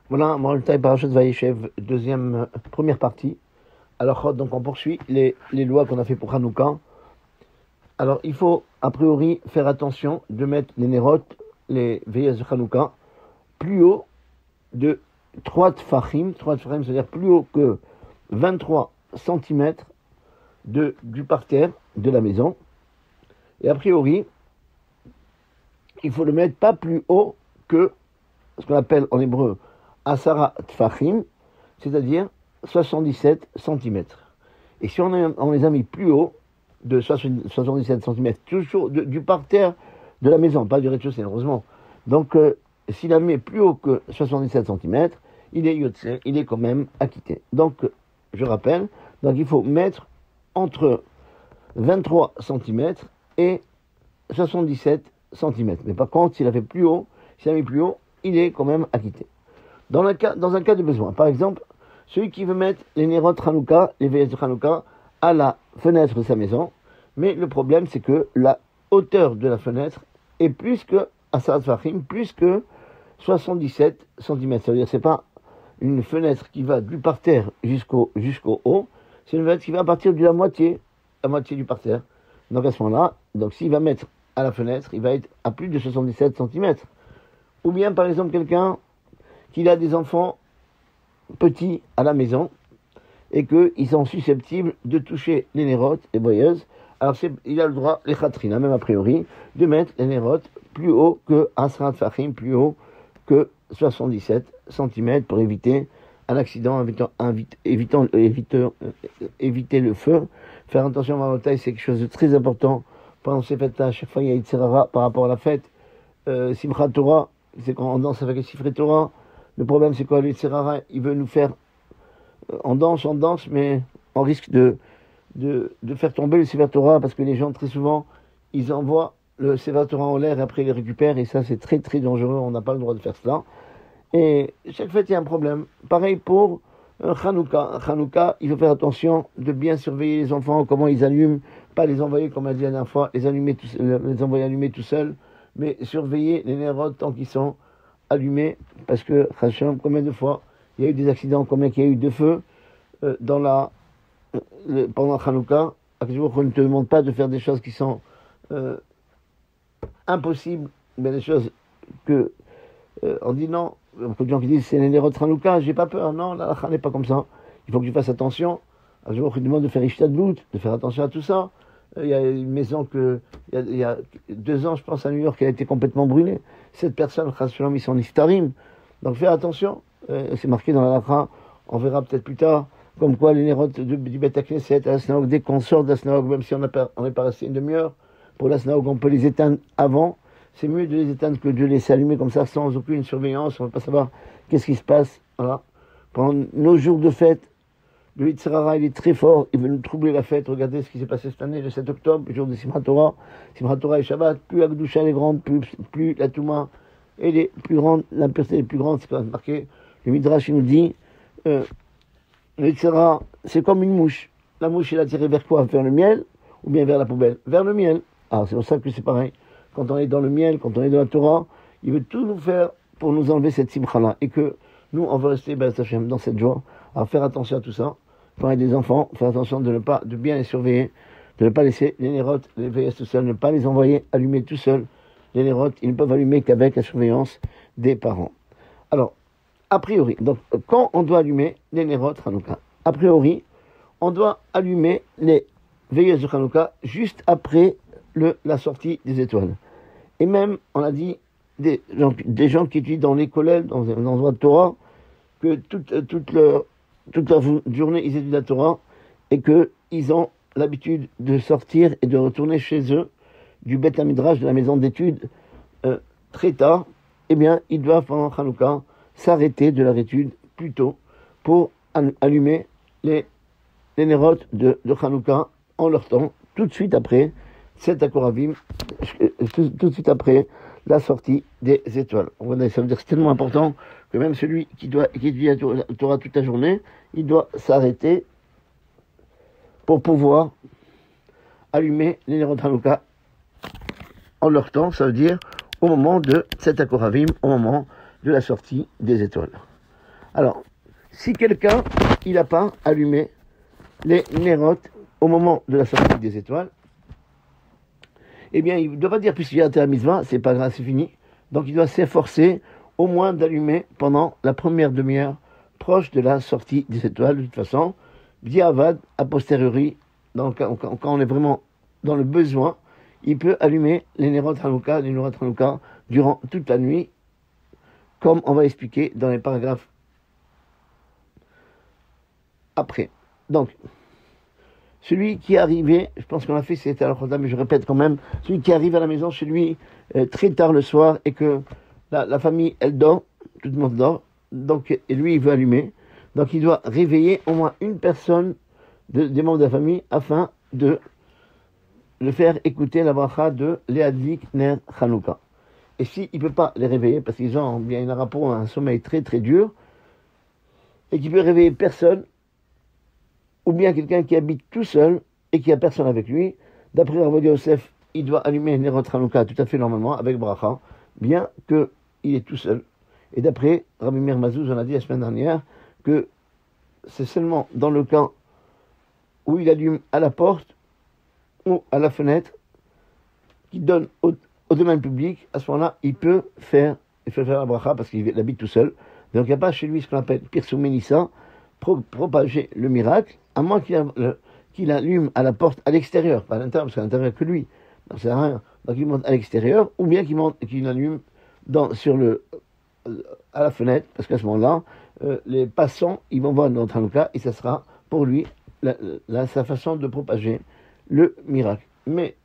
Voilà, Moraltaï Parashat Vayeshev, première partie. Alors, donc on poursuit les lois qu'on a fait pour Hanouka. Alors, il faut, a priori, faire attention de mettre les Nerot, les veilleuses de Hanouka, plus haut de 3 tfachim, c'est-à-dire plus haut que 23 cm du parterre de la maison. Et a priori, il faut le mettre pas plus haut que ce qu'on appelle en hébreu Asara Tfachim, c'est-à-dire 77 cm. Et si on les a mis plus haut, de 77 cm, toujours du parterre de la maison, pas du rez-de-chaussée, heureusement. Donc, s'il a mis plus haut que 77 cm, il est yotse, il est quand même acquitté. Donc, je rappelle, donc il faut mettre entre 23 cm et 77 cm. Mais par contre, s'il a fait plus haut, s'il a mis plus haut, il est quand même acquitté. Dans un cas de besoin, par exemple, celui qui veut mettre les Nerot Hanouka, les veilleuses de Hanouka, à la fenêtre de sa maison, mais le problème c'est que la hauteur de la fenêtre est plus que Asar Tfachim, plus que 77 cm. C'est-à-dire c'est pas une fenêtre qui va du parterre jusqu'au haut, c'est une fenêtre qui va partir de la moitié du parterre. Donc à ce moment-là, donc s'il va mettre à la fenêtre, il va être à plus de 77 cm. Ou bien par exemple quelqu'un qui a des enfants petits à la maison et qu'ils sont susceptibles de toucher les nérotes, les voyeuses, alors il a le droit, les khatrina, même a priori, de mettre les nérotes plus haut que Asrat Fahim, plus haut que 77 cm pour éviter un accident, éviter le feu. Faire attention à la taille, c'est quelque chose de très important. Pendant ces fêtes-là, à chaque fois il y a Yitzhara par rapport à la fête. Simchat Torah, c'est quand on danse avec les Sifrei Torah. Le problème, c'est quoi, le Yitzhara, il veut nous faire on danse, mais on risque de faire tomber le Sefer Torah parce que les gens, très souvent, ils envoient le Sefer Torah en l'air et après ils les récupèrent et ça, c'est très très dangereux. On n'a pas le droit de faire cela. Et chaque fête, il y a un problème. Pareil pour Hanouka. Hanouka, il faut faire attention de bien surveiller les enfants, comment ils allument, pas les envoyer, comme on a dit la dernière fois, les envoyer allumer tout seuls, mais surveiller les nérotes tant qu'ils sont allumés, parce que, combien de fois il y a eu des accidents, combien il y a eu de feux pendant Hanouka. On ne te demande pas de faire des choses qui sont impossibles, mais des choses que on dit non. Beaucoup de gens qui disent c'est les nérots de Hanouka, j'ai pas peur. Non, la halakha n'est pas comme ça. Il faut que tu fasses attention. Je vous demande de faire ishtadlout, de faire attention à tout ça. Il y a une maison il y a 2 ans, je pense, à New York, qui a été complètement brûlée. 7 personnes, ils sont niftarim. Donc faire attention. C'est marqué dans la halakha. On verra peut-être plus tard. Comme quoi, les nérotes du Beth Knesset, à la synagogue, dès qu'on sort de la synagogue, même si on n'est pas resté une demi-heure, pour la synagogue, on peut les éteindre avant. C'est mieux de les éteindre que de les laisser allumer comme ça, sans aucune surveillance. On ne va pas savoir qu'est-ce qui se passe. Voilà. Pendant nos jours de fête, le Yitzhara, il est très fort. Il veut nous troubler la fête. Regardez ce qui s'est passé cette année, le 7 octobre, le jour de Simchat Torah. Simchat Torah et Shabbat. Plus la Kedusha est grande, plus la Touma est plus grande, l'impureté est plus grande. C'est quand même marqué. Le Midrash, il nous dit, le Yitzhara, c'est comme une mouche. La mouche, elle a tiré vers quoi? Vers le miel ou bien vers la poubelle? Vers le miel. Ah, c'est pour ça que c'est pareil. Quand on est dans le miel, quand on est dans la Torah, il veut tout nous faire pour nous enlever cette simcha-là. Et que nous, on veut rester dans cette joie. Alors faire attention à tout ça. Quand il y a des enfants, faire attention de bien les surveiller, de ne pas laisser les nérotes, les veilleuses tout seuls, ne pas les envoyer allumer tout seuls. Les nérotes, ils ne peuvent allumer qu'avec la surveillance des parents. Alors, a priori, donc quand on doit allumer les nérotes Hanouka, a priori, on doit allumer les veilleuses de Hanouka juste après la sortie des étoiles. Et même, on a dit, des gens qui étudient dans les collèges, dans un endroit de Torah, que toute leur journée, ils étudient la Torah, et qu'ils ont l'habitude de sortir et de retourner chez eux, du Beth Midrash, de la maison d'études, très tard, eh bien, ils doivent, pendant Hanouka, s'arrêter de leur étude plus tôt pour allumer les nérotes de Hanouka en leur temps, tout de suite après cet Akoravim, tout de suite après la sortie des étoiles. Ça veut dire que c'est tellement important que même celui qui étudie la Torah toute la journée, il doit s'arrêter pour pouvoir allumer les nérotes Hanouka en leur temps, ça veut dire au moment de cet Akoravim, au moment de la sortie des étoiles. Alors, si quelqu'un, il n'a pas allumé les nérotes au moment de la sortie des étoiles, eh bien, il ne doit pas dire, puisqu'il a été à mitzvah, c'est pas grave, c'est fini. Donc, il doit s'efforcer au moins d'allumer pendant la première demi-heure proche de la sortie des étoiles. De toute façon, diavad, a posteriori, donc, quand on est vraiment dans le besoin, il peut allumer les nérotes Hanouka, durant toute la nuit, comme on va expliquer dans les paragraphes après. Donc, celui qui est arrivé, je pense qu'on a fait, c'était à la mais je répète quand même, celui qui arrive à la maison chez lui très tard le soir et que la famille, elle dort, tout le monde dort, donc, et lui, il veut allumer. Donc, il doit réveiller au moins une personne des membres de la famille afin de le faire écouter la bracha de Leadlik Ner Chanukah. Et s'il ne peut pas les réveiller, parce qu'ils ont bien un rapport à un sommeil très très dur, et qu'il peut réveiller personne, ou bien quelqu'un qui habite tout seul et qui a personne avec lui, d'après Rav Yosef, il doit allumer Nerot Chanukah tout à fait normalement, avec bracha, bien qu'il est tout seul. Et d'après Rabbi Meir Mazouz, on a dit la semaine dernière, que c'est seulement dans le cas où il allume à la porte ou à la fenêtre, qui donne au domaine public, à ce moment-là, il peut faire la bracha parce qu'il habite tout seul. Donc il n'y a pas chez lui ce qu'on appelle Pirsum Menissa, propager le miracle, à moins qu'il allume à la porte à l'extérieur, pas à l'intérieur, parce qu'à l'intérieur que lui. Donc c'est rien. Donc il monte à l'extérieur, ou bien qu'il allume à la fenêtre, parce qu'à ce moment-là, les passants, ils vont voir notre Hanouka, et ça sera pour lui sa façon de propager le miracle. Mais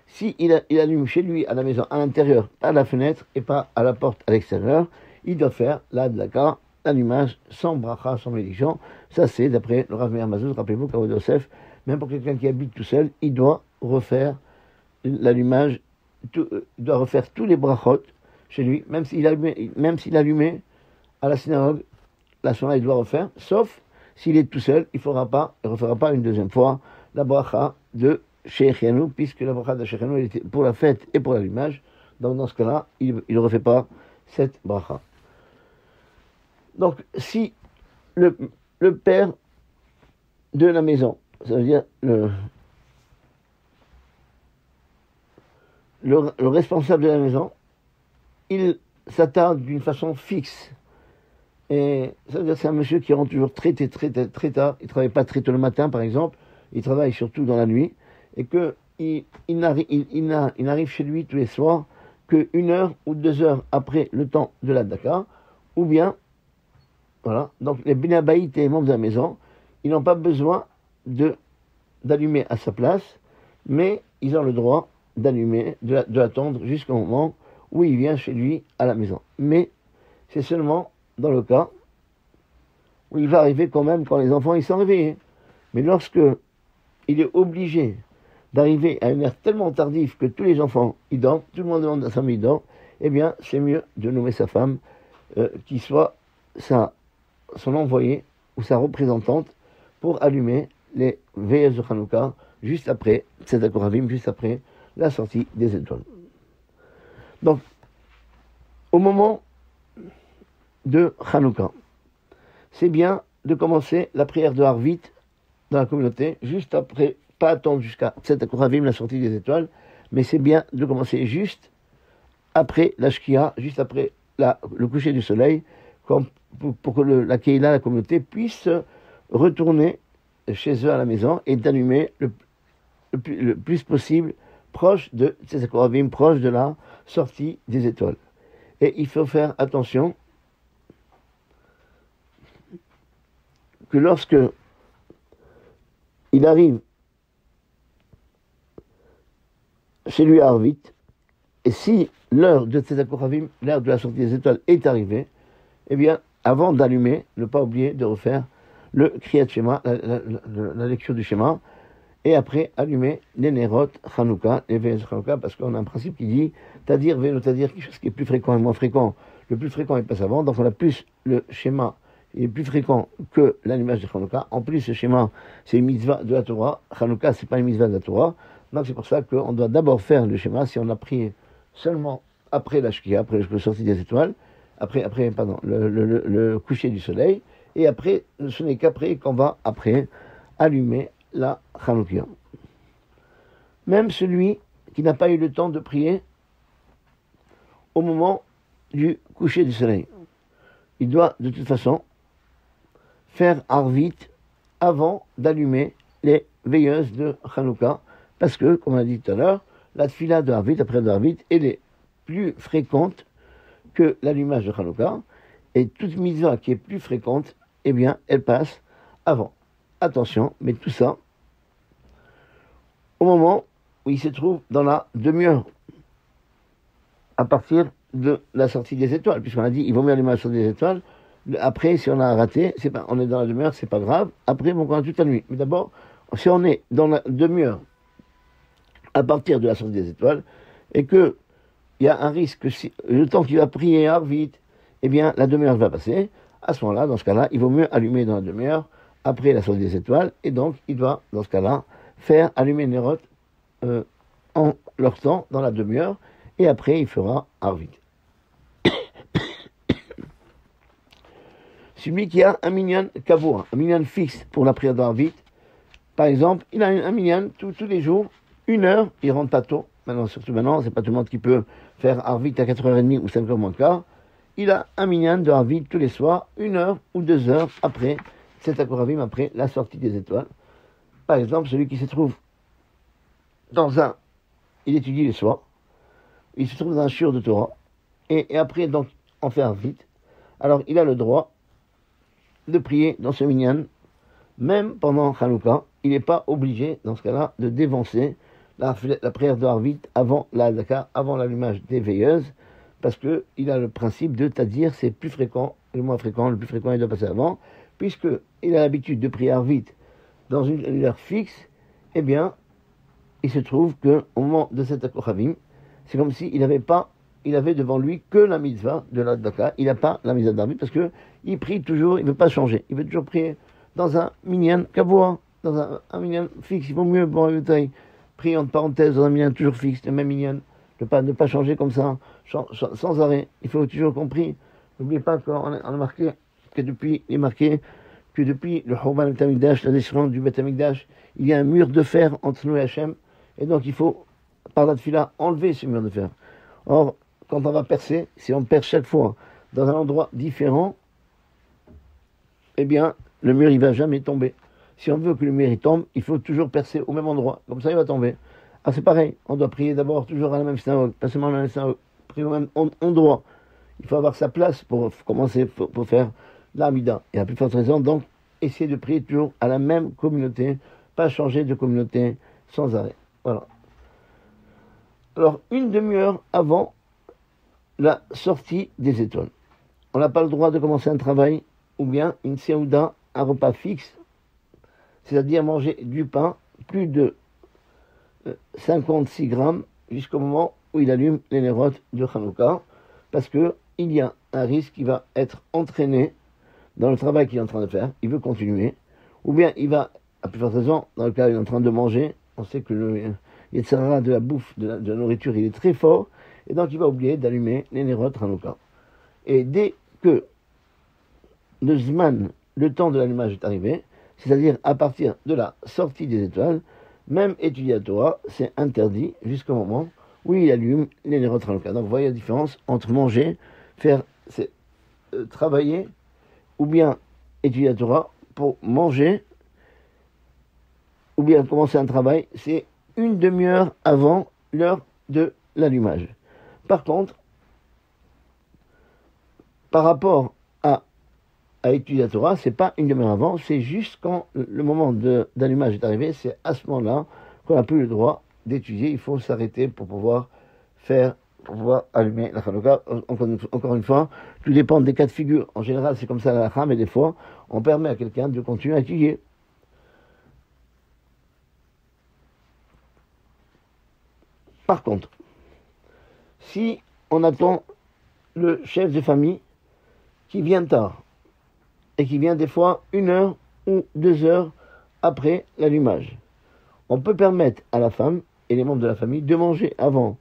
si il allume chez lui, à la maison, à l'intérieur, pas à la fenêtre, et pas à la porte à l'extérieur, il doit faire la dlaka, l'allumage, sans bracha, sans bénédiction. Ça, c'est d'après le Rav Meir Mazouz. Rappelez-vous qu'à Yosef, même pour quelqu'un qui habite tout seul, il doit refaire l'allumage, il doit refaire tous les brachot chez lui, même s'il allumait à la synagogue, la soirée, il doit refaire, sauf s'il est tout seul, il ne refera pas une deuxième fois la bracha de Sheikhianou, puisque la bracha de Sheikhianou, elle était pour la fête et pour l'allumage. Donc dans ce cas-là, il ne refait pas cette bracha. Donc si le père de la maison, ça veut dire le responsable de la maison, il s'attarde d'une façon fixe. Et ça veut dire que c'est un monsieur qui rentre toujours très tard. Il ne travaille pas très tôt le matin, par exemple. Il travaille surtout dans la nuit. Et qu'il n'arrive chez lui tous les soirs qu'une heure ou 2 heures après le temps de la Daka. Ou bien, voilà. Donc les Benabaït et les membres de la maison, ils n'ont pas besoin d'allumer à sa place, mais ils ont le droit d'allumer, d'attendre jusqu'au moment où il vient chez lui à la maison. Mais c'est seulement dans le cas où il va arriver quand même quand les enfants ils sont réveillés. Mais lorsque il est obligé d'arriver à une heure tellement tardive que tous les enfants ils dorment, tout le monde demande à sa famille dort, eh bien c'est mieux de nommer sa femme qui soit son envoyé ou sa représentante pour allumer les veilleuses de Hanouka juste après Tzedek Koravim, juste après la sortie des étoiles. Donc, au moment de Hanouka, c'est bien de commencer la prière de Harvit dans la communauté, juste après, pas attendre jusqu'à Tzedek Koravim, la sortie des étoiles, mais c'est bien de commencer juste après la Shkia, juste après le coucher du soleil, pour que la Keïla, la communauté, puisse retourner chez eux à la maison et d'allumer le plus possible proche de Tzedek Koravim, proche de la sortie des étoiles. Et il faut faire attention que lorsque il arrive chez lui à Harvit, et si l'heure de Tzedek Koravim, l'heure de la sortie des étoiles est arrivée, eh bien, avant d'allumer, ne pas oublier de refaire le Kriyat Shema, la lecture du Shema, et après allumer les Nerot Hanouka, les veilleuses Hanouka, parce qu'on a un principe qui dit Tadir, Tadir, quelque chose qui est plus fréquent et moins fréquent. Le plus fréquent il passe avant, donc on a plus le schéma, il est plus fréquent que l'allumage de Hanouka. En plus, ce schéma, c'est une mitzvah de la Torah. Hanouka, c'est pas une mitzvah de la Torah. Donc c'est pour ça qu'on doit d'abord faire le schéma. Si on a pris seulement après la Shkia, après la sortie des étoiles, le coucher du soleil, et après, ce n'est qu'après qu'on va, après, allumer la Hanoukia. Même celui qui n'a pas eu le temps de prier au moment du coucher du soleil, il doit de toute façon faire Arvit avant d'allumer les veilleuses de Hanouka, parce que, comme on a dit tout à l'heure, la tfila de Arvit, après de Arvit, elle est plus fréquente que l'allumage de Hanouka, et toute mitzvah qui est plus fréquente, eh bien, elle passe avant. Attention, mais tout ça, au moment où il se trouve dans la demi-heure, à partir de la sortie des étoiles, puisqu'on a dit, il vaut mieux allumer la sortie des étoiles. Après, si on a raté, on est dans la demi-heure, c'est pas grave. Après, on compte toute la nuit. Mais d'abord, si on est dans la demi-heure, à partir de la sortie des étoiles, et que il y a un risque que si, le temps qu'il va prier vite, eh bien, la demi-heure va passer. À ce moment-là, dans ce cas-là, il vaut mieux allumer dans la demi-heure, après la sortie des étoiles, et donc, il doit, dans ce cas-là, faire allumer les nérotes en leur temps, dans la demi-heure, et après, il fera Arvit. Celui qui a un minyan kavua, un minyan fixe pour la prière d'Arvit, par exemple, il a un minyan tous les jours, 1 heure, il rentre pas tôt. Maintenant, surtout maintenant, c'est pas tout le monde qui peut faire Arvit à 4h30 ou 5h moins quart. Il a un minyan de Arvit tous les soirs, 1 heure ou 2 heures après, cet akoravim, après la sortie des étoiles. Par exemple, celui qui se trouve il étudie le soir, il se trouve dans un shiur de Torah, et après, donc, en faire vite. Alors, il a le droit de prier dans ce minyan, même pendant Hanouka. Il n'est pas obligé, dans ce cas-là, de dévancer la prière de Arvit avant la Hadaka, avant l'allumage des veilleuses, parce que il a le principe de Tadir, c'est plus fréquent, le moins fréquent, le plus fréquent, il doit passer avant, puisque il a l'habitude de prier Arvit dans une heure fixe, eh bien, il se trouve que au moment de cet Akochavim, c'est comme s'il avait devant lui que la mitzvah de la Hadaka, il n'a pas la mitzvah d'Arvit, parce que il prie toujours, il ne veut pas changer, il veut toujours prier dans un minyan kavua, dans un minyan fixe. Il vaut mieux, prier entre parenthèses dans un minyan toujours fixe, le même minyan, ne pas changer comme ça, sans arrêt. Il faut toujours compris. N'oubliez pas qu'on a marqué que depuis le Chorban Beth Amikdash, la destruction du Beth Amikdash, il y a un mur de fer entre nous et Hachem, et donc il faut, par la tefila, enlever ce mur de fer. Or, quand on va percer, si on perce chaque fois dans un endroit différent, eh bien, le mur, il va jamais tomber. Si on veut que le mur il tombe, il faut toujours percer au même endroit. Comme ça, il va tomber. Ah, c'est pareil. On doit prier d'abord toujours à la même synagogue, pas seulement à la même synagogue. Prier au même endroit. Il faut avoir sa place pour commencer, pour faire l'amida. Et à plus forte raison, donc, essayer de prier toujours à la même communauté, pas changer de communauté sans arrêt. Voilà. Alors, 1 demi-heure avant la sortie des étoiles. On n'a pas le droit de commencer un travail ou bien une séouda, un repas fixe, c'est-à-dire manger du pain, plus de 56 grammes, jusqu'au moment où il allume les nérotes de Hanouka, parce que il y a un risque qui va être entraîné dans le travail qu'il est en train de faire, il veut continuer, ou bien il va, à plus forte raison, dans le cas où il est en train de manger, on sait que le Yetzirah de la bouffe, de la nourriture, il est très fort, et donc il va oublier d'allumer les nérotes Hanouka. Et dès que le Zman, le temps de l'allumage est arrivé, c'est-à-dire à partir de la sortie des étoiles, même étudier la Torah, c'est interdit jusqu'au moment où il allume les nérotes Hanouka. Donc vous voyez la différence entre manger, travailler, ou bien étudier la Torah pour manger, ou bien commencer un travail, c'est 1 demi-heure avant l'heure de l'allumage. Par contre, par rapport à étudier la Torah, c'est pas 1 demi-heure avant, c'est juste quand le moment d'allumage est arrivé, c'est à ce moment-là qu'on n'a plus le droit d'étudier, il faut s'arrêter pour pouvoir allumer la Hanouka. Encore une fois, tout dépend des cas de figure. En général, c'est comme ça la halakha, mais des fois, on permet à quelqu'un de continuer à étudier. Par contre, si on attend le chef de famille qui vient tard, et qui vient des fois 1 heure ou 2 heures après l'allumage, on peut permettre à la femme et les membres de la famille de manger avant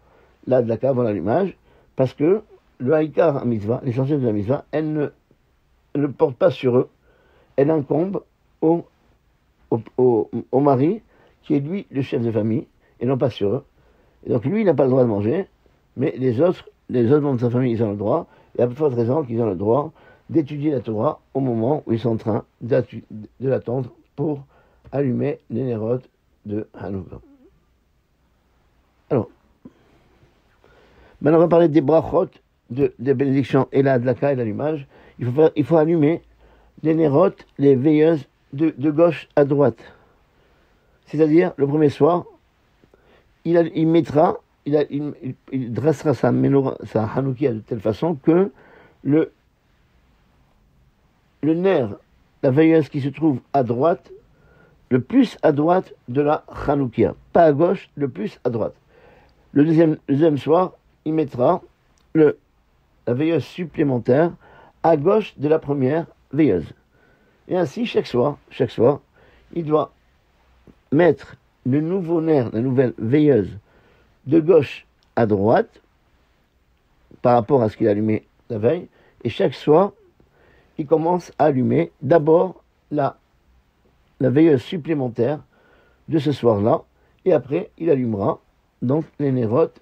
l'adlaka, avant l'allumage, parce que le haïkar à mitzvah, l'essentiel de la mitzvah, elle ne porte pas sur eux, elle incombe au mari, qui est lui le chef de famille, et non pas sur eux. Et donc lui, il n'a pas le droit de manger, mais les autres membres de sa famille, ils ont le droit, et à peu forte raison qu'ils ont le droit d'étudier la Torah au moment où ils sont en train de l'attendre pour allumer les nérodes de Hanouka. Alors, maintenant on va parler des brachot, des bénédictions et la hadlaka et l'allumage. Il faut allumer les nérodes, les veilleuses de gauche à droite. C'est-à-dire, le premier soir, il dressera sa Hanoukia de telle façon que le nerf, la veilleuse qui se trouve à droite, le plus à droite de la Hanoukia. Pas à gauche, le plus à droite. Le deuxième soir, il mettra la veilleuse supplémentaire à gauche de la première veilleuse. Et ainsi, chaque soir, il doit mettre le nouveau nerf, la nouvelle veilleuse, de gauche à droite, par rapport à ce qu'il a allumé la veille, et chaque soir, il commence à allumer d'abord la veilleuse supplémentaire de ce soir-là, et après, il allumera donc les nérodes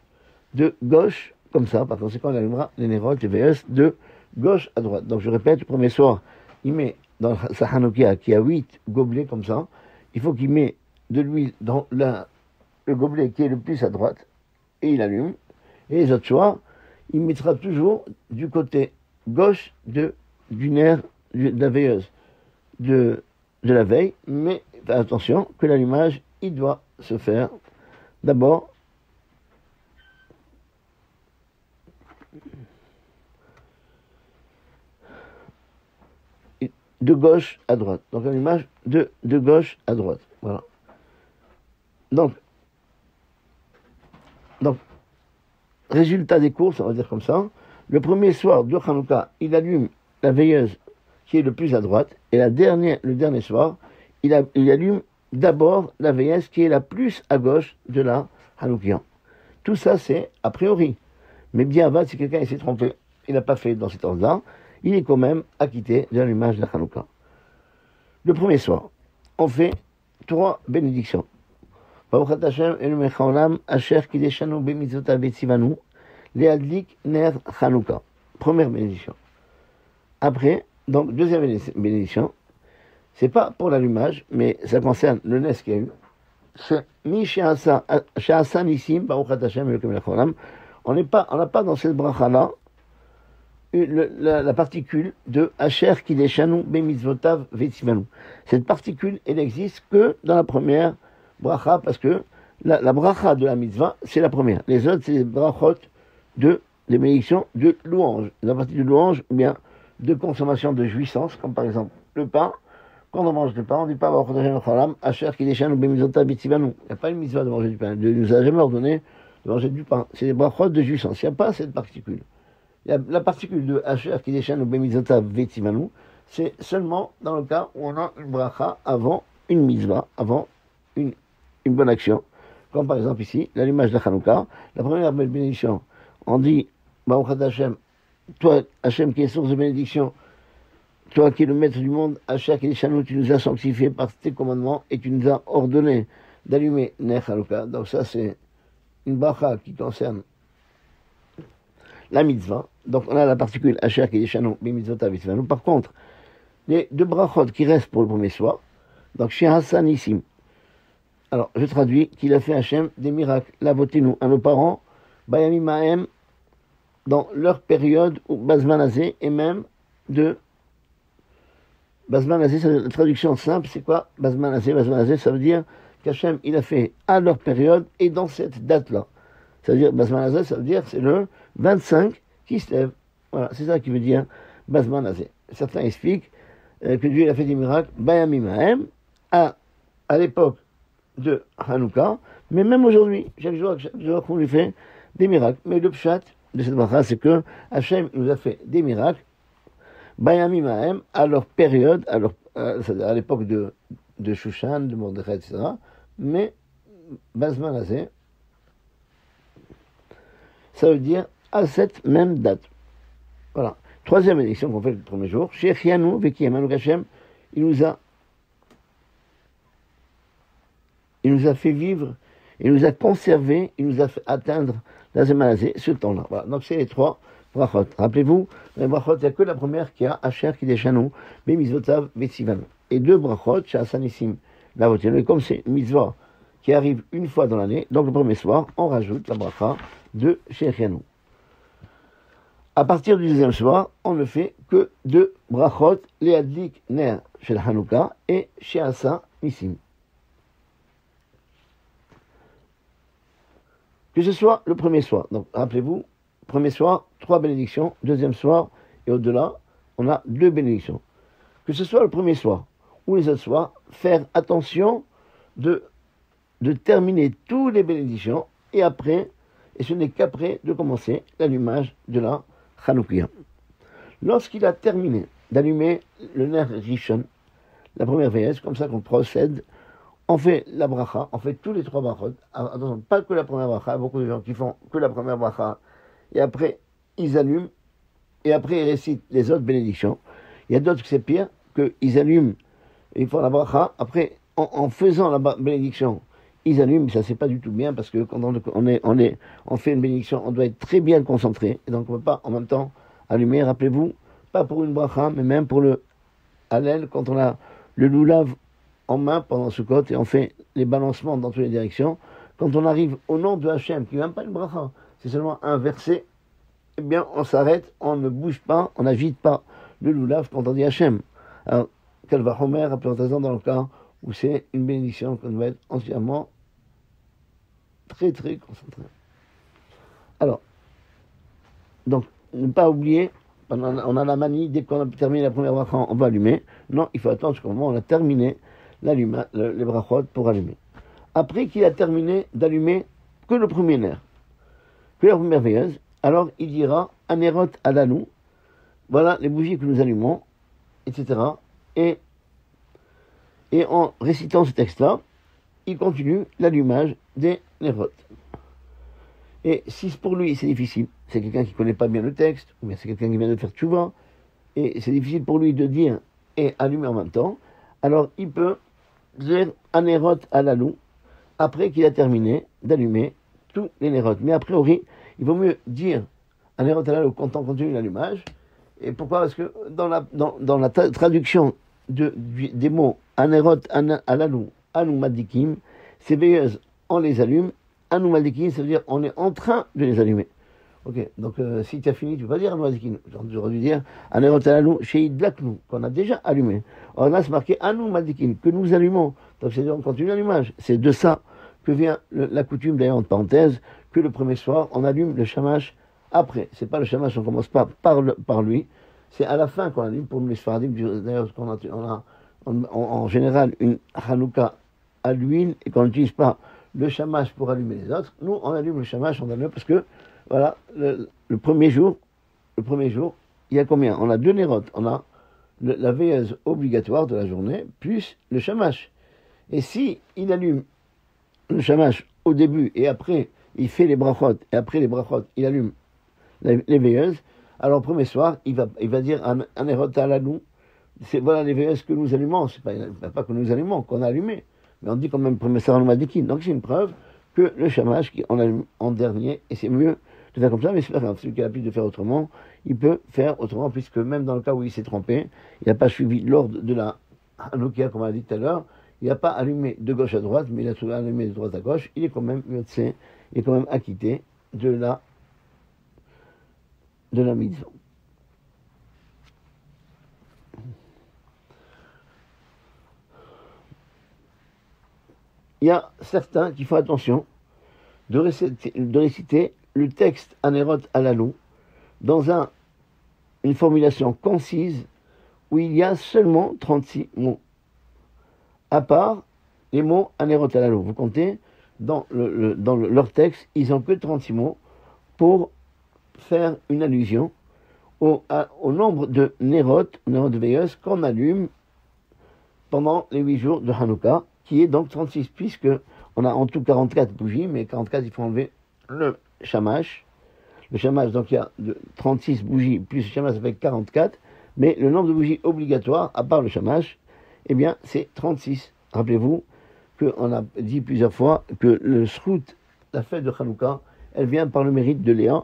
de gauche, comme ça, par conséquent, il allumera les nérodes, les veilleuses de gauche à droite. Donc je répète, le premier soir, il met dans sa Hanoukia, qui a 8 gobelets comme ça, il faut qu'il met de l'huile dans le gobelet qui est le plus à droite, et il allume. Et les autres soirs, il mettra toujours du côté gauche du nerf de la veilleuse de la veille, mais attention que l'allumage, il doit se faire d'abord de gauche à droite. Donc l'allumage de gauche à droite. Voilà. Donc, résultat des courses, on va dire comme ça. Le premier soir de Hanouka, il allume la veilleuse qui est le plus à droite, et le dernier soir, il allume d'abord la veilleuse qui est la plus à gauche de la Hanoukia. Tout ça, c'est a priori. Mais bien avant, si quelqu'un s'est trompé, il n'a pas fait dans cet ordre-là, il est quand même acquitté de l'allumage de la Hanouka. Le premier soir, on fait 3 bénédictions. Baruch Hashem Eloheinu haolam asher kideshanu b'mitzvotav v'tzivanu le'adlik ner Hanouka. Première bénédiction. Après, donc deuxième bénédiction, c'est pas pour l'allumage, mais ça concerne le nes qu'il y a eu. C'est mi she'asa nisim Baruch Hashem Eloheinu haolam. On n'a pas dans cette bracha-là la particule de Asher Kideshanu Bemitzvotav Vetzivanu. Cette particule, elle n'existe que dans la première bracha, parce que la bracha de la mitzvah, c'est la première. Les autres, c'est des brachot des bénédictions de louange. La partie de louange, ou bien de consommation de jouissance, comme par exemple le pain. Quand on mange le pain, on ne dit pas Asher Kideshanu Bemitzvotav Vetzivanu. Il n'y a pas une mitzvah de manger du pain. Dieu ne nous a jamais ordonné de manger du pain. C'est des brachot de jouissance. Il n'y a pas cette particule. La particule de Asher Kideshan ou Bemitzvotav Vetzivanu, c'est seulement dans le cas où on a une bracha avant une mitzvah, avant une bonne action. Comme par exemple ici, l'allumage de Hanouka. La première bénédiction, on dit Baruch Hashem, toi Hashem qui est source de bénédiction, toi qui es le maître du monde, Asher Kideshanu, tu nous as sanctifiés par tes commandements et tu nous as ordonné d'allumer Ner Hanouka. Donc ça c'est une bracha qui concerne la mitzvah. Donc on a la particule Asher Kideshanu B'mitzvotav Vetzivanu. Par contre, les 2 brachot qui restent pour le premier soir, donc chez Hassan Nissim. Alors je traduis qu'il a fait Hachem des miracles, lavotenu à nos parents, Bayamim Mahem, dans leur période où Bazman Azé, et même de Bazman Azé, la traduction simple, c'est quoi Bazman Azé? Bazman Azé, ça veut dire qu'Hachem il a fait à leur période et dans cette date-là. C'est-à-dire, Bazman Azé, ça veut dire c'est le 25 qui se lève. Voilà, c'est ça qui veut dire Bazman Azé. Certains expliquent que Dieu il a fait des miracles, Bayamim Mahem, à l'époque de Hanouka, mais même aujourd'hui, chaque jour qu'on lui fait des miracles. Mais le pshat de cette bracha, c'est que Hachem nous a fait des miracles, Bayamim Mahem, à leur période, à l'époque de Shushan, de Mordechai, etc. Mais Bazman Azé, ça veut dire à cette même date. Troisième bénédiction qu'on fait le premier jour, Shechianu Vekiyamanu Hashem, il nous a fait vivre, il nous a conservé, il nous a fait atteindre la Zemanazé, ce temps-là. Voilà. Donc c'est les trois brachot. Rappelez-vous, les brachot, il n'y a que la première qui a Asher Kideshanu, Bemizvotav Vetzivanu. Et deux brachot, Shasanissim, la voiture. Et comme c'est une mitzvah qui arrive une fois dans l'année, donc le premier soir, on rajoute la bracha de Shechianu. À partir du deuxième soir, on ne fait que deux brachot, les adlik ner shel Hanouka et sheasa nissim. Que ce soit le premier soir. Donc, rappelez-vous, premier soir, 3 bénédictions. Deuxième soir, et au-delà, on a 2 bénédictions. Que ce soit le premier soir ou les autres soirs, faire attention de terminer toutes les bénédictions et après, et ce n'est qu'après de commencer l'allumage de la Hanoukia. Lorsqu'il a terminé d'allumer le ner Rishon, la première veilleuse, comme ça qu'on procède, on fait la bracha, on fait tous les 3 brachot. Attention, pas que la première bracha, il y a beaucoup de gens qui font que la première bracha, et après ils allument, et après ils récitent les autres bénédictions. Il y a d'autres que c'est pire, qu'ils allument, et ils font la bracha, après en faisant la bénédiction, ils allument, mais ça c'est pas du tout bien, parce que quand on fait une bénédiction, on doit être très bien concentré, et donc on ne peut pas en même temps allumer, rappelez-vous, pas pour une bracha, mais même pour le Hallel, quand on a le loulav en main pendant ce côté, et on fait les balancements dans toutes les directions. Quand on arrive au nom de Hachem, qui n'est même pas une bracha, c'est seulement un verset, eh bien on s'arrête, on ne bouge pas, on n'agite pas le loulav quand on dit Hachem. Alors, Kalva Homer, rappelons-nous dans le cas où c'est une bénédiction qu'on doit être entièrement très très concentré. Alors, donc, ne pas oublier, on a la manie, dès qu'on a terminé la première bracha, on va allumer. Non, il faut attendre jusqu'au moment où on a terminé les brachot pour allumer. Après qu'il a terminé d'allumer que le premier ner, que la première veilleuse, alors il dira Anerot Alanou, voilà les bougies que nous allumons, etc. Et en récitant ce texte-là, il continue l'allumage des nerot. Et si pour lui c'est difficile, c'est quelqu'un qui ne connaît pas bien le texte, ou bien c'est quelqu'un qui vient de faire tchouva, et c'est difficile pour lui de dire et allumer en même temps, alors il peut dire Anerot Alalou, après qu'il a terminé d'allumer tous les nerot. Mais a priori, il vaut mieux dire Anerot Alalou quand on continue l'allumage. Et pourquoi ? Parce que dans la traduction des mots Anerot Alalou, Anou Madikim, ces veilleuses, on les allume. Anou Madikim, ça veut dire on est en train de les allumer. Ok, donc si tu as fini, tu peux pas dire Anou Madikim. J'aurais dû dire Anerot Alalou, Sheid Laknou, qu'on a déjà allumé. Or là, c'est marqué Anou Madikim, que nous allumons. Donc c'est-à-dire on continue l'allumage. C'est de ça que vient la coutume, d'ailleurs, entre parenthèses, que le premier soir, on allume le shamash après. C'est pas le shamash, on commence pas par lui. C'est à la fin qu'on allume pour nous les Sfaradim. D'ailleurs, on a en général une Hanouka à l'huile et qu'on n'utilise pas le shamash pour allumer les autres. Nous, on allume le shamash, on allume parce que, voilà, le premier jour, il y a combien ? On a 2 nérotes. On a la veilleuse obligatoire de la journée, plus le shamash. Et si il allume le shamash au début et après il fait les brachot, et après les brachot il allume les veilleuses, alors premier soir il va dire un erot alanou, c'est voilà les veilleuses que nous allumons, c'est pas que nous allumons, qu'on a allumé, mais on dit quand même premier soir on m'a dit qui, donc c'est une preuve que le shamash on allume en dernier, et c'est mieux de faire comme ça, mais c'est pas grave, celui qui a l'habitude de faire autrement, il peut faire autrement, puisque même dans le cas où il s'est trompé, il n'a pas suivi l'ordre de la Hanoukia, comme on a dit tout à l'heure, il n'a pas allumé de gauche à droite, mais il a allumé de droite à gauche, il est quand même il est quand même acquitté de la mitzvah. Il y a certains qui font attention de réciter le texte Anerot Alalou dans une formulation concise où il y a seulement 36 mots. À part les mots Anerot Alalou. Vous comptez, dans leur texte, ils n'ont que 36 mots pour faire une allusion au nombre de Nerot de veilleuses qu'on allume pendant les 8 jours de Hanouka, qui est donc 36, puisque on a en tout 44 bougies, mais 44, il faut enlever le shamash. le shamash, donc il y a 36 bougies, plus le shamash, ça fait 44, mais le nombre de bougies obligatoires, à part le shamash, eh bien, c'est 36. Rappelez-vous qu'on a dit plusieurs fois que le shrout, la fête de Hanouka, elle vient par le mérite de Léa,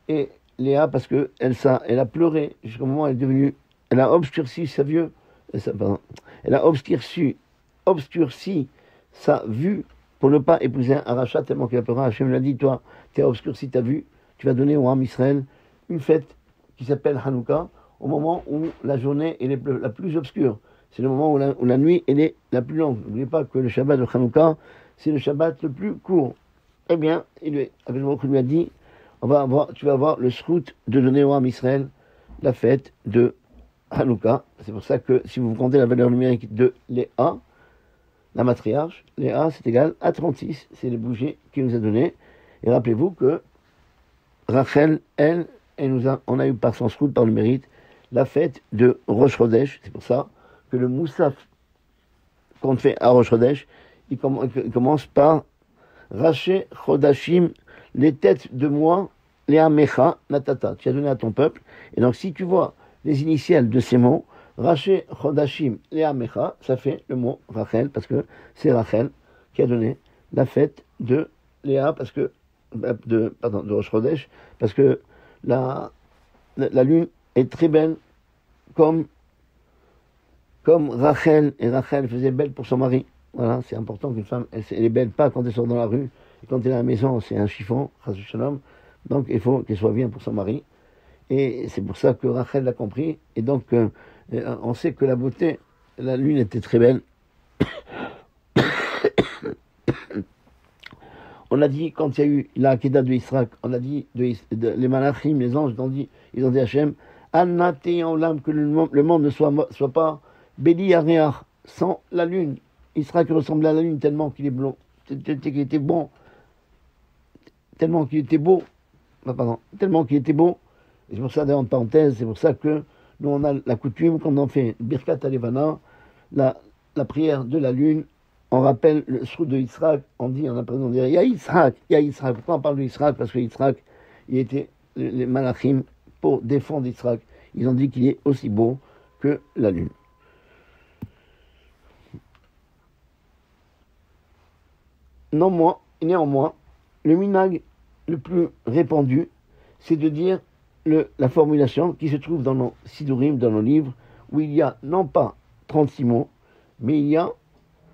et Léa, parce qu'elle elle a pleuré jusqu'au moment où elle est devenue, elle a obscurci sa vue, elle a obscurci sa vue pour ne pas épouser un rachat tellement qu'il a pleuré. Hachem lui a dit, toi, tu as obscurci ta vue, tu vas donner au Ham Israël une fête qui s'appelle Hanouka, au moment où la journée est la plus obscure. C'est le moment où la nuit elle est la plus longue. N'oubliez pas que le Shabbat de Hanouka, c'est le Shabbat le plus court. Eh bien, il lui a dit, tu vas avoir le shrout de donner au Ham Israël la fête de Hanouka. C'est pour ça que si vous comptez la valeur numérique de Léa, la matriarche, Léa, c'est égal à 36. C'est les bougies qu'il nous a données. Et rappelez-vous que Rachel, on a eu par son shrout, par le mérite, la fête de Rosh Chodesh. C'est pour ça que le moussaf qu'on fait à Rosh Chodesh, il commence par Raché Chodashim, les têtes de mois, les Amecha, Natata. Tu as donné à ton peuple. Et donc, si tu vois les initiales de ces mots, Raché Chodashim, les Amecha, ça fait le mot Rachel, parce que c'est Rachel qui a donné la fête de Léa, parce que, de Rosh Chodesh, parce que la lune est très belle, comme Rachel, et Rachel faisait belle pour son mari. Voilà, c'est important qu'une femme, elle est belle pas quand elle sort dans la rue, et quand elle est à la maison, c'est un chiffon, Shalom, donc il faut qu'elle soit bien pour son mari. Et c'est pour ça que Rachel l'a compris, et donc on sait que la beauté, la lune était très belle. On a dit, quand il y a eu la Akedah de Israël, on a dit, les Malachim, les anges, ils ont dit à Hachem, Anati en l'âme, que le monde ne soit pas béli à rien, sans la lune. Israël ressemblait à la lune tellement qu'il est blond, qu'il était bon, tellement qu'il était beau, tellement qu'il était beau. Et c'est pour ça, d'ailleurs, en parenthèse, c'est pour ça que nous, on a la coutume, quand on fait Birkat Alevana, la prière de la lune, on rappelle le shrout de Yitzhak, on dit, Ya Yitzhak. Pourquoi on parle de Yitzhak? Parce que Yitzhak, il était, les Malachim, pour défendre Yitzhak, ils ont dit qu'il est aussi beau que la lune. Néanmoins, le minag le plus répandu, c'est de dire la formulation qui se trouve dans nos sidurim, dans nos livres, où il y a non pas 36 mots, mais il y a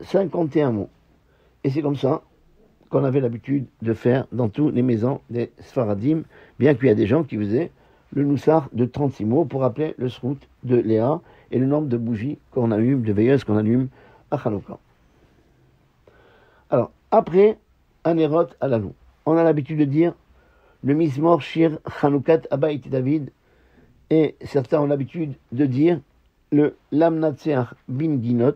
51 mots. Et c'est comme ça qu'on avait l'habitude de faire dans toutes les maisons des Sfaradim, bien qu'il y a des gens qui faisaient le noussar de 36 mots pour rappeler le shrout de Léa et le nombre de bougies qu'on allume, de veilleuses qu'on allume à Hanouka. Alors, après un érot à la loup, on a l'habitude de dire le Mizmor Shir Hanoukat Abayit David, et certains ont l'habitude de dire le Lamnatseach Bin Ginot.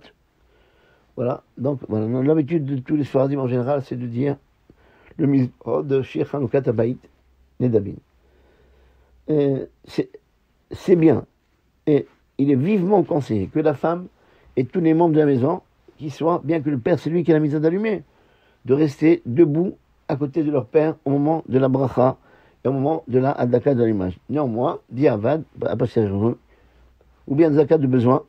Voilà, donc voilà, l'habitude de tous les Sfaradim en général, c'est de dire le Mizmor de Shir Hanoukat Abayit David. C'est bien, et il est vivement conseillé que la femme et tous les membres de la maison, qui soient, bien que le père c'est lui qui a la mise d'allumer, de rester debout à côté de leur père au moment de la bracha et au moment de la hadaka de l'allumage. Néanmoins, dit Avad, à passage heureux, ou bien zakat de besoin,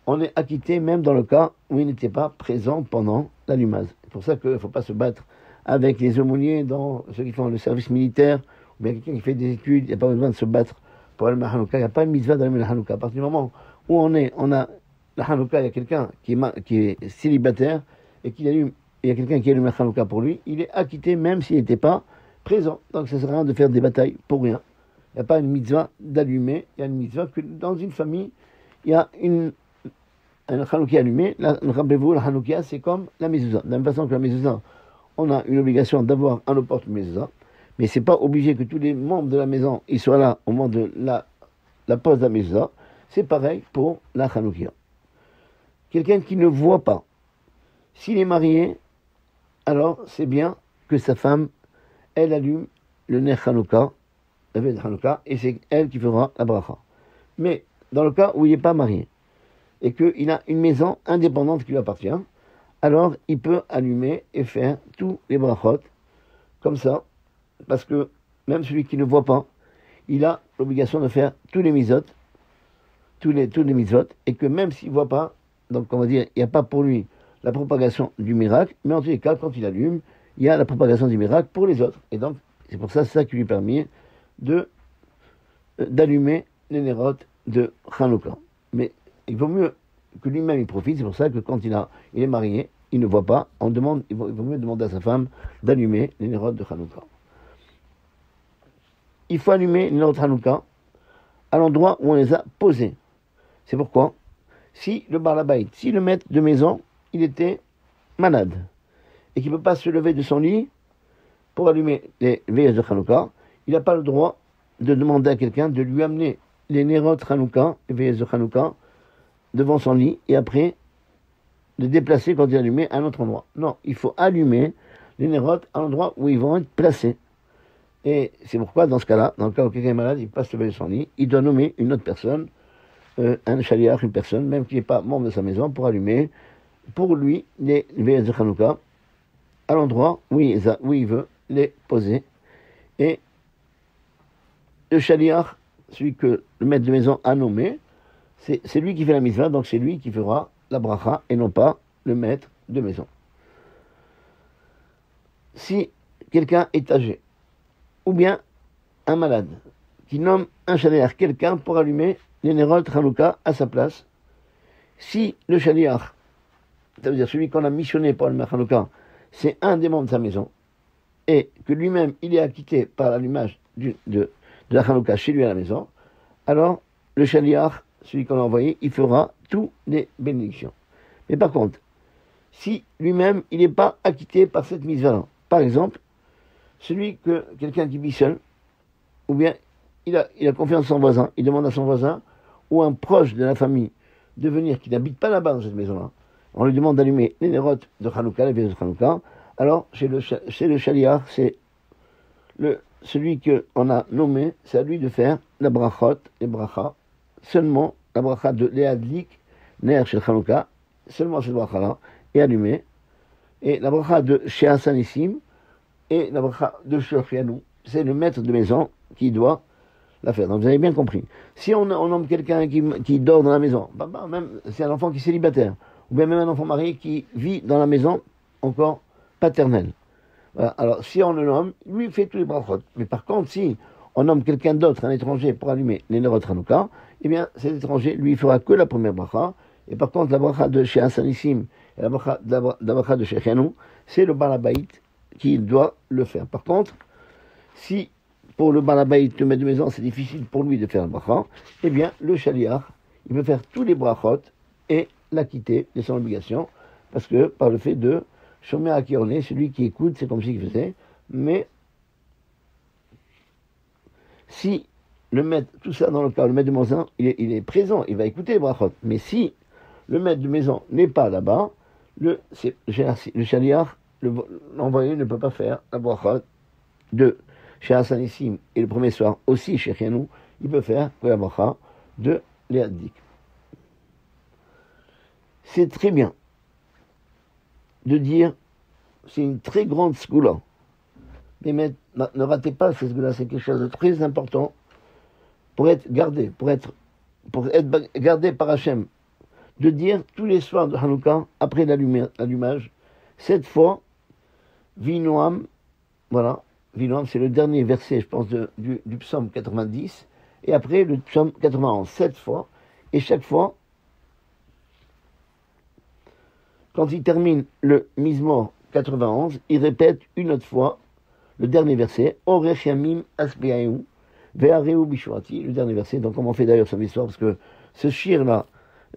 on est acquitté même dans le cas où il n'était pas présent pendant l'allumage. C'est pour ça qu'il ne faut pas se battre avec les aumôniers dans ceux qui font le service militaire, ou bien quelqu'un qui fait des études, il n'y a pas besoin de se battre pour allumer la Hanouka. Il n'y a pas de mitzvah d'allumer la Hanouka. À partir du moment où on a la Hanouka, il y a quelqu'un qui est célibataire et qui allume, il y a quelqu'un qui allume la Hanouka pour lui, il est acquitté même s'il n'était pas présent. Donc ça ne sert à rien de faire des batailles pour rien. Il n'y a pas une mitzvah d'allumer, il y a une mitzvah que dans une famille, il y a un Hanouka allumé. Rappelez-vous, la Hanouka, c'est comme la mezouza. De la même façon que la mezouza, on a une obligation d'avoir un porte mezouza, mais c'est pas obligé que tous les membres de la maison ils soient là au moment de la pause de la mezouza. C'est pareil pour la Hanouka. Quelqu'un qui ne voit pas, s'il est marié, alors c'est bien que sa femme, elle allume le ner Hanouka, la veille de Hanouka, et c'est elle qui fera la bracha. Mais dans le cas où il n'est pas marié, et qu'il a une maison indépendante qui lui appartient, alors il peut allumer et faire tous les brachot, comme ça, parce que même celui qui ne voit pas, il a l'obligation de faire tous les mitzvot, tous les mitzvot, et que même s'il ne voit pas, donc on va dire, il n'y a pas pour lui la propagation du miracle, mais en tous les cas, quand il allume, il y a la propagation du miracle pour les autres. Et donc, c'est pour ça, c'est ça qui lui permet d'allumer les nérotes de Hanouka. Mais il vaut mieux que lui-même il profite, c'est pour ça que quand il est marié, il ne voit pas, il vaut mieux demander à sa femme d'allumer les nérotes de Hanouka. Il faut allumer les nérotes de Hanouka à l'endroit où on les a posés. C'est pourquoi, si le Baal Habayit, si le maître de maison, il était malade, et qu'il ne peut pas se lever de son lit pour allumer les veilleuses de Hanouka, il n'a pas le droit de demander à quelqu'un de lui amener les nérotes Hanouka, les veilleuses de Hanouka, devant son lit, et après, de déplacer quand il est allumé à un autre endroit. Non, il faut allumer les nérotes à l'endroit où ils vont être placés. Et c'est pourquoi, dans ce cas-là, dans le cas où quelqu'un est malade, il ne peut pas se lever de son lit, il doit nommer une autre personne, un chaliach, une personne, même qui n'est pas membre de sa maison, pour allumer, pour lui, les veilleuses de Hanouka, à l'endroit où il veut les poser. Et le chaliach, celui que le maître de maison a nommé, c'est lui qui fait la mitzvah, donc c'est lui qui fera la bracha, et non pas le maître de maison. Si quelqu'un est âgé, ou bien un malade, qui nomme un chaliach, quelqu'un pour allumer les nérotes Hanouka à sa place, si le chaliach, ça veut dire celui qu'on a missionné pour allumer Hanouka, c'est un des membres de sa maison, et que lui-même, il est acquitté par l'allumage de la Hanouka chez lui à la maison, alors le chaliach, celui qu'on a envoyé, il fera toutes les bénédictions. Mais par contre, si lui-même, il n'est pas acquitté par cette mitzvah-là, par exemple, quelqu'un qui vit seul, ou bien il a confiance en son voisin, il demande à son voisin, ou un proche de la famille, de venir, qui n'habite pas là-bas dans cette maison-là, on lui demande d'allumer les nérotes de Hanouka, les veilleuses de Hanouka, alors chez le chaliach, c'est celui qu'on a nommé, c'est à lui de faire la brachot, les brachas, seulement la bracha de Léadlik, Ner Shel Hanouka, seulement cette bracha-là, est allumée, et la bracha de Sheasanissim, et la bracha de Shechianu, c'est le maître de maison qui doit la faire. Donc vous avez bien compris. Si on nomme quelqu'un qui dort dans la maison, même c'est un enfant qui est célibataire, ou bien même un enfant marié qui vit dans la maison encore paternelle. Voilà. Alors si on le nomme, lui fait tous les brachot. Mais par contre, si on nomme quelqu'un d'autre, un étranger, pour allumer les nérotes Hanouka, eh bien cet étranger, lui, fera que la première bracha. Et par contre, la bracha de chez Hasanissim et la bracha de chez Shechianu, c'est le Baal Habayit qui doit le faire. Par contre, si pour le Baal Habayit, le maître de maison, c'est difficile pour lui de faire la bracha, eh bien le chaliach, il peut faire tous les brachot et l'acquitter de son obligation, parce que par le fait de Shomer Akirone, celui qui écoute, c'est comme s'il faisait, mais si le maître, tout ça dans le cas, le maître de maison, il est présent, il va écouter les brachot, mais si le maître de maison n'est pas là-bas, le chaliach, l'envoyé ne peut pas faire la bracha de chez Hasanissim et le premier soir aussi chez Shechianu, il peut faire que la bracha de Léadlik. C'est très bien de dire, c'est une très grande sgoula, mais ne ratez pas cette sgoula, c'est quelque chose de très important pour être gardé, pour être gardé par Hachem, de dire tous les soirs de Hanouka, après l'allumage, 7 fois, Vinoam, voilà, Vinoam, c'est le dernier verset, je pense, du psaume 90, et après le psaume 91, 7 fois, et chaque fois, quand il termine le Mizmor 91, il répète une autre fois le dernier verset, Orech Yamim Asbeahu, Ve'areu Bishwati, le dernier verset. Donc, comme on fait d'ailleurs samedi soir, parce que ce shir-là,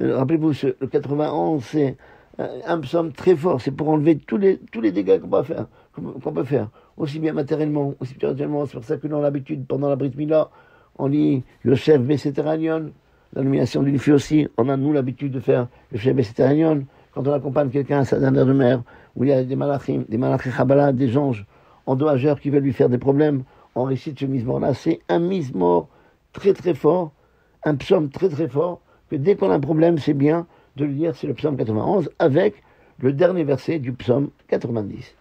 rappelez-vous, le 91, c'est un psaume très fort, c'est pour enlever tous les dégâts qu'on peut faire, aussi bien matériellement, aussi spirituellement. C'est pour ça que dans l'habitude, pendant la Brit Mila, on lit Yosef Beseteranion, la nomination d'une fille aussi, on a nous l'habitude de faire Yosef Beseteranion, quand on accompagne quelqu'un à sa dernière demeure, où il y a des malachim Chabala, des anges endommageurs qui veulent lui faire des problèmes, on récite ce mizmor-là. C'est un mizmor très très fort, un psaume très très fort, que dès qu'on a un problème, c'est bien de le lire, c'est le psaume 91, avec le dernier verset du psaume 90.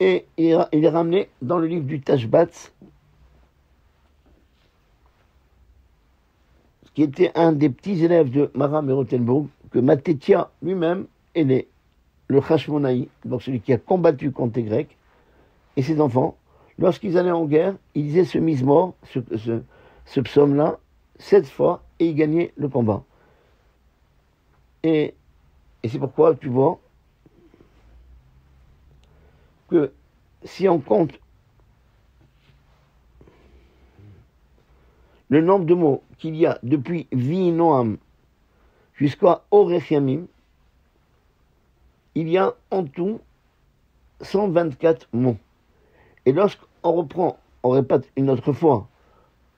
Et il est ramené dans le livre du Tashbatz, qui était un des petits élèves de Maram et Rothenburg, que Mathétia lui-même est né, le Hashmonaï, donc celui qui a combattu contre les Grecs, et ses enfants, lorsqu'ils allaient en guerre, ils disaient ce mismor, ce psaume-là, 7 fois, et ils gagnaient le combat. Et c'est pourquoi tu vois que si on compte le nombre de mots qu'il y a depuis Vi Noam jusqu'à Orech Yamim, il y a en tout 124 mots. Et lorsqu'on reprend, on répète une autre fois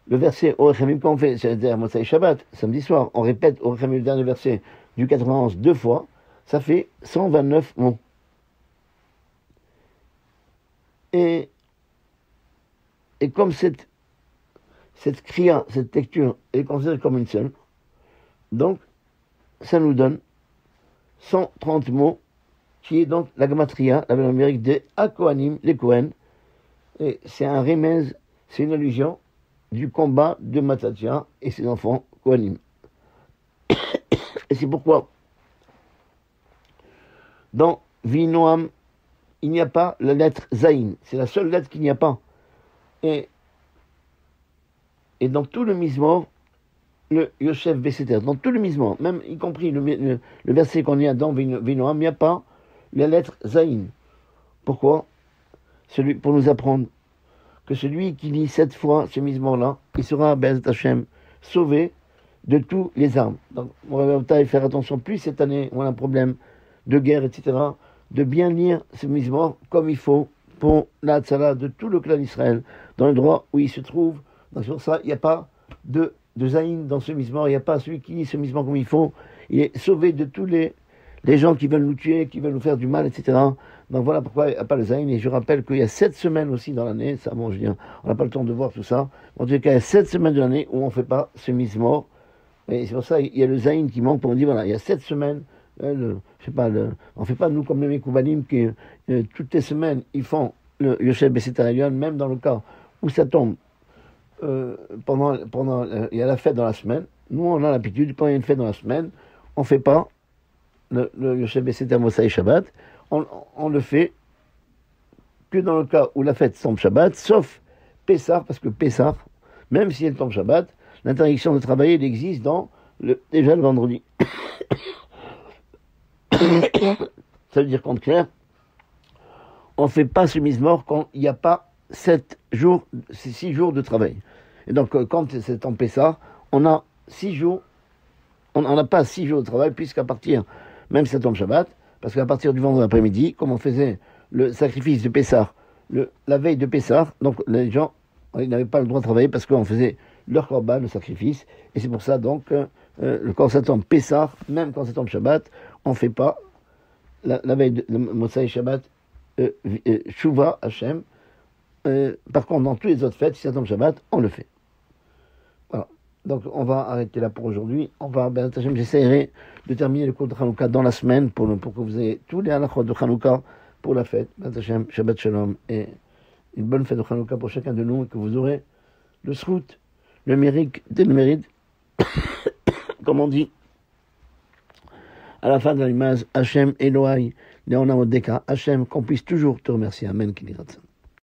le verset Orech Yamim qu'on fait, c'est-à-dire Motsai Shabbat, samedi soir, on répète Orech Yamim, le dernier verset du 91 deux fois, ça fait 129 mots. Et comme cette kriya, cette lecture est considérée comme une seule, donc ça nous donne 130 mots, qui est donc la gematria, la numérique des Akohanim, les Kohen, et c'est un remez, c'est une allusion du combat de Mattatya et ses enfants Kohanim. Et c'est pourquoi dans Vinoam, il n'y a pas la lettre Zayin. C'est la seule lettre qu'il n'y a pas. Et dans tout le Mizmor, le Yosef Besséter, dans tout le Mizmor, même y compris le verset qu'on y a dans Vinoam, il n'y a pas la lettre Zayin. Pourquoi? Pour nous apprendre que celui qui lit 7 fois ce Mizmor-là, il sera, Be'ezrat Hashem, sauvé de tous les armes. Donc, on va faire attention, plus cette année, on a un problème de guerre, etc., de bien lire ce Mizmor comme il faut pour la tzala de tout le clan d'Israël, dans le droit où il se trouve. Donc, sur ça, il n'y a pas de zaïn dans ce Mizmor, il n'y a pas celui qui lit ce Mizmor comme il faut. Il est sauvé de tous les gens qui veulent nous tuer, qui veulent nous faire du mal, etc. Donc voilà pourquoi il n'y a pas le zaïn. Et je rappelle qu'il y a 7 semaines aussi dans l'année, ça, bon, je dis, on n'a pas le temps de voir tout ça. En tout cas, il y a 7 semaines de l'année où on ne fait pas ce Mizmor. Et c'est pour ça qu'il y a le zaïn qui manque, on dit, voilà, il y a 7 semaines, on ne fait pas nous comme les Mekoubanim qui, toutes les semaines, ils font le Yosef Besséter Elyon, même dans le cas où ça tombe, il y a la fête dans la semaine. Nous, on a l'habitude, quand il y a une fête dans la semaine, on ne fait pas le Yosef Besséter Motsai Shabbat, on le fait que dans le cas où la fête tombe Shabbat, sauf Pessah, parce que Pessah, même si elle tombe Shabbat, l'interdiction de travailler, elle existe déjà le vendredi. Ça veut dire qu'en clair, on ne fait pas ce Mizmor quand il n'y a pas 6 jours de travail. Et donc, quand c'est en Pessah, on a 6 jours, on n'a pas 6 jours de travail, puisqu'à partir, même si ça tombe Shabbat, parce qu'à partir du vendredi après-midi, comme on faisait le sacrifice de Pessah, la veille de Pessah, donc les gens, ils n'avaient pas le droit de travailler parce qu'on faisait leur korban, le sacrifice, et c'est pour ça donc, quand ça tombe Pessah, même quand ça tombe Shabbat, on ne fait pas la veille de Motsai Shabbat, Shuvah Hashem. Par contre, dans toutes les autres fêtes, si ça tombe Shabbat, on le fait. Voilà. Donc, on va arrêter là pour aujourd'hui. J'essaierai de terminer le cours de Hanouka dans la semaine pour que vous ayez tous les halachot de Hanouka pour la fête. Shabbat Shalom et une bonne fête de Hanouka pour chacun de nous et que vous aurez le srout, le mérite, comme on dit, à la fin de la limaz, Hachem Elohai, Leona Odeka, Hachem, qu'on puisse toujours te remercier. Amen, Kiniratsan.